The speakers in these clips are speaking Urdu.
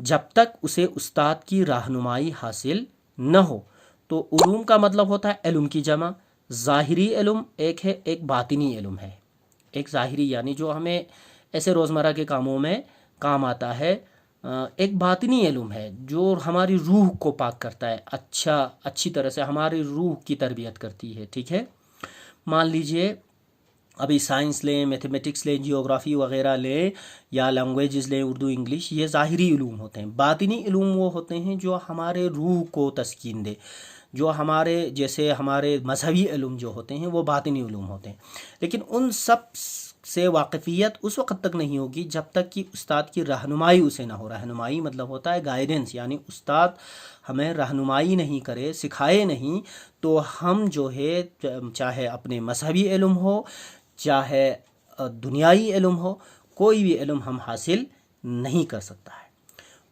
جب تک اسے استاد کی رہنمائی حاصل نہ ہو. تو علوم کا مطلب ہوتا ہے علم کی جمع. ظاہری علم ایک ہے، ایک باطنی علم ہے. ایک ظاہری یعنی جو ہمیں ایسے روزمرہ کے کاموں میں کام آتا ہے. ایک باطنی علم ہے جو ہماری روح کو پاک کرتا ہے، اچھی طرح سے ہماری روح کی تربیت کرتی ہے. ٹھیک ہے، مان لیجئے ابھی سائنس لیں، میتھمیٹکس لیں، جیوگرافی وغیرہ لیں، یا لینگویجز لیں، اردو انگلش، یہ ظاہری علوم ہوتے ہیں. باطنی علوم وہ ہوتے ہیں جو ہمارے روح کو تسکین دے، جو جیسے ہمارے مذہبی علوم جو ہوتے ہیں وہ باطنی علوم ہوتے ہیں. لیکن ان سب سے واقفیت اس وقت تک نہیں ہوگی جب تک کہ استاد کی رہنمائی اسے نہ ہو. رہنمائی مطلب ہوتا ہے گائیڈنس، یعنی استاد ہمیں رہنمائی نہیں کرے، سکھائے نہیں، تو ہم جو ہے چاہے اپنے مذہبی علم ہو، چاہے دنیائی علم ہو، کوئی بھی علم ہم حاصل نہیں کر سکتا ہے.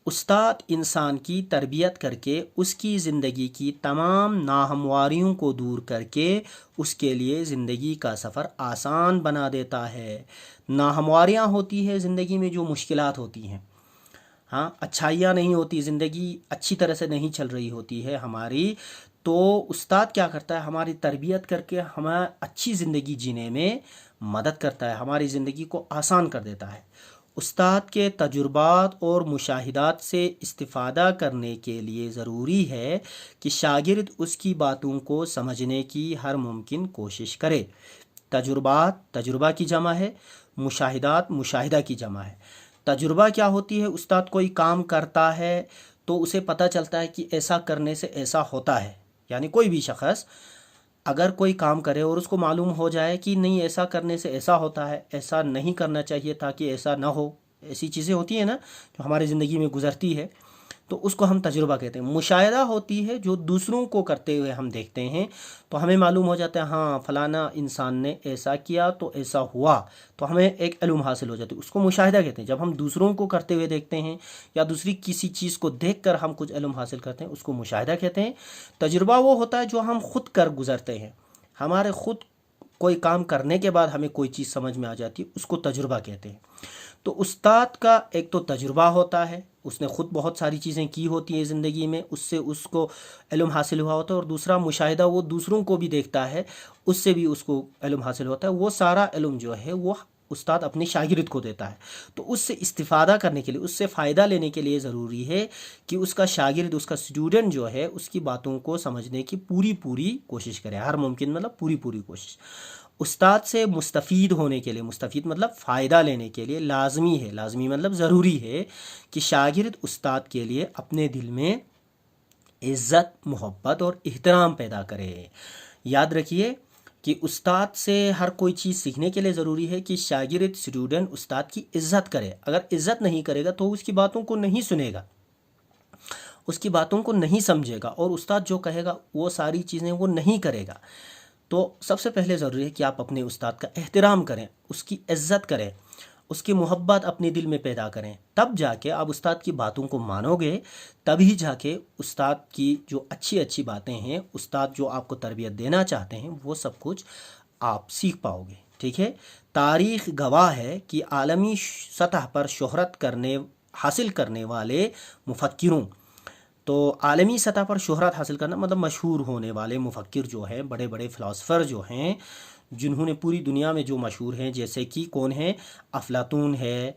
استاد انسان کی تربیت کر کے اس کی زندگی کی تمام ناہمواریوں کو دور کر کے اس کے لیے زندگی کا سفر آسان بنا دیتا ہے. ناہمواریاں ہوتی ہے زندگی میں، جو مشکلات ہوتی ہیں، ہاں اچھائیاں نہیں ہوتی، زندگی اچھی طرح سے نہیں چل رہی ہوتی ہے ہماری، تو استاد کیا کرتا ہے؟ ہماری تربیت کر کے ہمیں اچھی زندگی جینے میں مدد کرتا ہے، ہماری زندگی کو آسان کر دیتا ہے. استاد کے تجربات اور مشاہدات سے استفادہ کرنے کے لیے ضروری ہے کہ شاگرد اس کی باتوں کو سمجھنے کی ہر ممکن کوشش کرے. تجربہ کی جمع ہے، مشاہدات مشاہدہ کی جمع ہے. تجربہ کیا ہوتی ہے؟ استاد کوئی کام کرتا ہے تو اسے پتہ چلتا ہے کہ ایسا کرنے سے ایسا ہوتا ہے. یعنی کوئی بھی شخص اگر کوئی کام کرے اور اس کو معلوم ہو جائے کہ نہیں، ایسا کرنے سے ایسا ہوتا ہے، ایسا نہیں کرنا چاہیے تاکہ ایسا نہ ہو، ایسی چیزیں ہوتی ہیں نا جو ہماری زندگی میں گزرتی ہے، تو اس کو ہم تجربہ کہتے ہیں. مشاہدہ ہوتی ہے جو دوسروں کو کرتے ہوئے ہم دیکھتے ہیں تو ہمیں معلوم ہو جاتا ہے ہاں فلانا انسان نے ایسا کیا تو ایسا ہوا، تو ہمیں ایک علم حاصل ہو جاتی ہے. اس کو مشاہدہ کہتے ہیں. جب ہم دوسروں کو کرتے ہوئے دیکھتے ہیں یا دوسری کسی چیز کو دیکھ کر ہم کچھ علم حاصل کرتے ہیں، اس کو مشاہدہ کہتے ہیں. تجربہ وہ ہوتا ہے جو ہم خود کر گزرتے ہیں، ہمارے خود کوئی کام کرنے کے بعد ہمیں کوئی چیز سمجھ میں آ جاتی ہے، اس کو تجربہ کہتے ہیں. تو استاد کا ایک تو تجربہ ہوتا ہے، اس نے خود بہت ساری چیزیں کی ہوتی ہیں زندگی میں، اس سے اس کو علم حاصل ہوا ہوتا ہے. اور دوسرا مشاہدہ، وہ دوسروں کو بھی دیکھتا ہے، اس سے بھی اس کو علم حاصل ہوتا ہے. وہ سارا علم جو ہے وہ استاد اپنے شاگرد کو دیتا ہے. تو اس سے استفادہ کرنے کے لیے، اس سے فائدہ لینے کے لیے ضروری ہے کہ اس کا شاگرد، اس کا اسٹوڈنٹ جو ہے اس کی باتوں کو سمجھنے کی پوری کوشش کرے، ہر ممکن مطلب پوری کوشش. استاد سے مستفید ہونے کے لیے، مستفید مطلب فائدہ لینے کے لیے لازمی مطلب ضروری ہے کہ شاگرد استاد کے لیے اپنے دل میں عزت، محبت اور احترام پیدا کرے. یاد رکھیے کہ استاد سے ہر کوئی چیز سیکھنے کے لیے ضروری ہے کہ شاگرد، اسٹوڈنٹ استاد کی عزت کرے. اگر عزت نہیں کرے گا تو اس کی باتوں کو نہیں سنے گا، اس کی باتوں کو نہیں سمجھے گا، اور استاد جو کہے گا وہ ساری چیزیں وہ نہیں کرے گا. تو سب سے پہلے ضروری ہے کہ آپ اپنے استاد کا احترام کریں، اس کی عزت کریں، اس کی محبت اپنے دل میں پیدا کریں. تب جا کے آپ استاد کی باتوں کو مانو گے، تبھی جا کے استاد کی جو اچھی باتیں ہیں، استاد جو آپ کو تربیت دینا چاہتے ہیں، وہ سب کچھ آپ سیکھ پاؤ گے. ٹھیک ہے، تاریخ گواہ ہے کہ عالمی سطح پر شہرت حاصل کرنے والے مفکروں، تو عالمی سطح پر شہرت حاصل کرنا مطلب مشہور ہونے والے مفکر جو ہیں، بڑے فلاسفر جو ہیں، جنہوں نے پوری دنیا میں جو مشہور ہیں، جیسے کہ کون ہیں؟ افلاطون ہے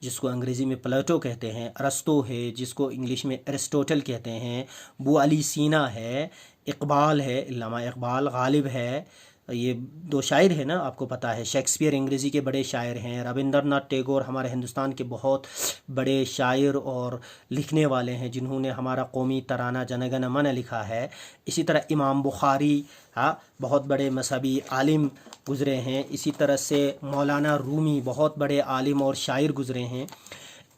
جس کو انگریزی میں پلیٹو کہتے ہیں، ارسطو ہے جس کو انگلش میں ایرسٹوٹل کہتے ہیں، ابو علی سینا ہے، اقبال ہے، علامہ اقبال، غالب ہے، یہ دو شاعر ہیں نا، آپ کو پتہ ہے. شیکسپیئر انگریزی کے بڑے شاعر ہیں. رابندر ناتھ ٹیگور ہمارے ہندوستان کے بہت بڑے شاعر اور لکھنے والے ہیں، جنہوں نے ہمارا قومی ترانہ جن گن من لکھا ہے. اسی طرح امام بخاری بہت بڑے مذہبی عالم گزرے ہیں. اسی طرح سے مولانا رومی بہت بڑے عالم اور شاعر گزرے ہیں.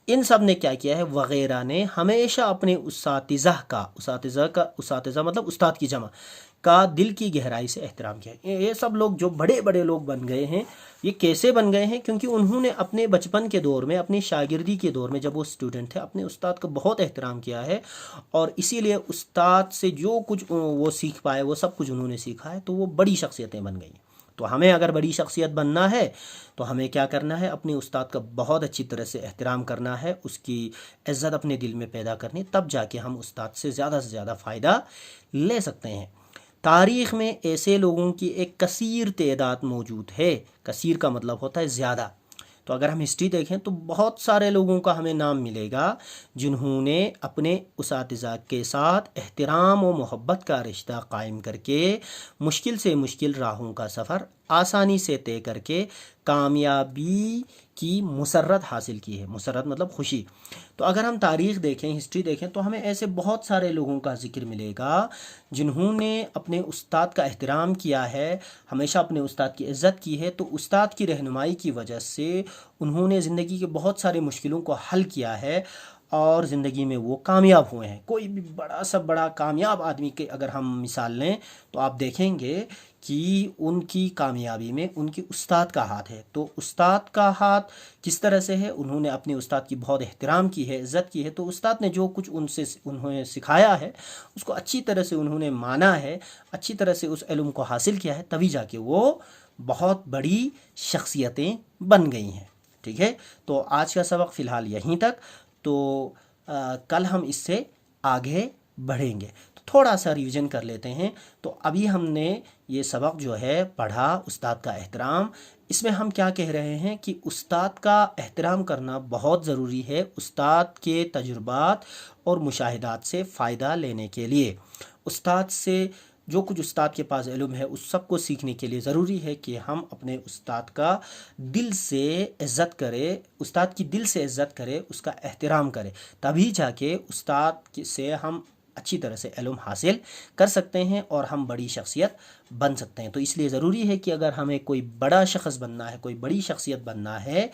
ان سب نے کیا کیا ہے؟ وغیرہ نے ہمیشہ اپنے اساتذہ مطلب استاد کی جمع کا دل کی گہرائی سے احترام کیا. یہ سب لوگ جو بڑے لوگ بن گئے ہیں، یہ کیسے بن گئے ہیں؟ کیونکہ انہوں نے اپنے بچپن کے دور میں، اپنی شاگردی کے دور میں، جب وہ اسٹوڈنٹ تھے، اپنے استاد کا بہت احترام کیا ہے، اور اسی لیے استاد سے جو کچھ وہ سیکھ پائے وہ سب کچھ انہوں نے سیکھا ہے، تو وہ بڑی شخصیتیں بن گئی. تو ہمیں اگر بڑی شخصیت بننا ہے تو ہمیں کیا کرنا ہے؟ اپنے استاد کا بہت اچھی طرح سے احترام کرنا ہے، اس کی عزت اپنے دل میں پیدا کرنی، تب جا کے ہم استاد سے زیادہ فائدہ لے سکتے ہیں۔ تاریخ میں ایسے لوگوں کی ایک کثیر تعداد موجود ہے، کثیر کا مطلب ہوتا ہے زیادہ۔ تو اگر ہم ہسٹری دیکھیں تو بہت سارے لوگوں کا ہمیں نام ملے گا جنہوں نے اپنے اساتذہ کے ساتھ احترام و محبت کا رشتہ قائم کر کے مشکل سے مشکل راہوں کا سفر آسانی سے طے کر کے کامیابی کی مسرت حاصل کی ہے۔ مسرت مطلب خوشی۔ تو اگر ہم تاریخ دیکھیں، ہسٹری دیکھیں، تو ہمیں ایسے بہت سارے لوگوں کا ذکر ملے گا جنہوں نے اپنے استاد کا احترام کیا ہے، ہمیشہ اپنے استاد کی عزت کی ہے، تو استاد کی رہنمائی کی وجہ سے انہوں نے زندگی کے بہت سارے مشکلوں کو حل کیا ہے اور زندگی میں وہ کامیاب ہوئے ہیں۔ کوئی بھی بڑا سا بڑا کامیاب آدمی کے اگر ہم مثال لیں تو آپ دیکھیں گے کہ ان کی کامیابی میں ان کے استاد کا ہاتھ ہے۔ تو استاد کا ہاتھ کس طرح سے ہے؟ انہوں نے اپنے استاد کی بہت احترام کی ہے، عزت کی ہے، تو استاد نے جو کچھ انہوں نے سکھایا ہے اس کو اچھی طرح سے انہوں نے مانا ہے، اچھی طرح سے اس علم کو حاصل کیا ہے، تبھی جا کے وہ بہت بڑی شخصیتیں بن گئی ہیں۔ ٹھیک ہے، تو آج کا سبق فی الحال یہیں تک، تو کل ہم اس سے آگے بڑھیں گے۔ تو تھوڑا سا ریویژن کر لیتے ہیں۔ تو ابھی ہم نے یہ سبق جو ہے پڑھا استاد کا احترام، اس میں ہم کیا کہہ رہے ہیں کہ استاد کا احترام کرنا بہت ضروری ہے استاد کے تجربات اور مشاہدات سے فائدہ لینے کے لیے۔ استاد سے جو کچھ استاد کے پاس علم ہے اس سب کو سیکھنے کے لیے ضروری ہے کہ ہم اپنے استاد کا دل سے عزت کرے، استاد کی دل سے عزت کرے، اس کا احترام کرے، تبھی جا کے استاد سے ہم اچھی طرح سے علم حاصل کر سکتے ہیں اور ہم بڑی شخصیت بن سکتے ہیں۔ تو اس لیے ضروری ہے کہ اگر ہمیں کوئی بڑا شخص بننا ہے، کوئی بڑی شخصیت بننا ہے،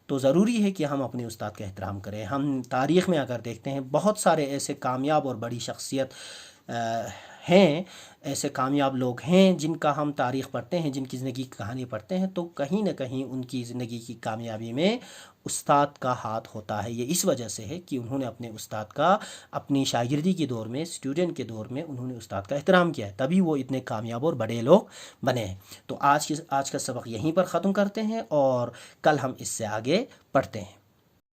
تو ضروری ہے کہ ہم اپنے استاد کا احترام کریں۔ ہم تاریخ میں اگر دیکھتے ہیں بہت سارے ایسے کامیاب اور بڑی شخصیت ہیں، ایسے کامیاب لوگ ہیں جن کا ہم تاریخ پڑھتے ہیں، جن کی زندگی کی کہانی پڑھتے ہیں، تو کہیں نہ کہیں ان کی زندگی کی کامیابی میں استاد کا ہاتھ ہوتا ہے۔ یہ اس وجہ سے ہے کہ انہوں نے اپنے استاد کا اپنی شاگردی کے دور میں، اسٹوڈنٹ کے دور میں انہوں نے استاد کا احترام کیا ہے، تبھی وہ اتنے کامیاب اور بڑے لوگ بنے ہیں۔ تو آج کا سبق یہیں پر ختم کرتے ہیں اور کل ہم اس سے آگے پڑھتے ہیں۔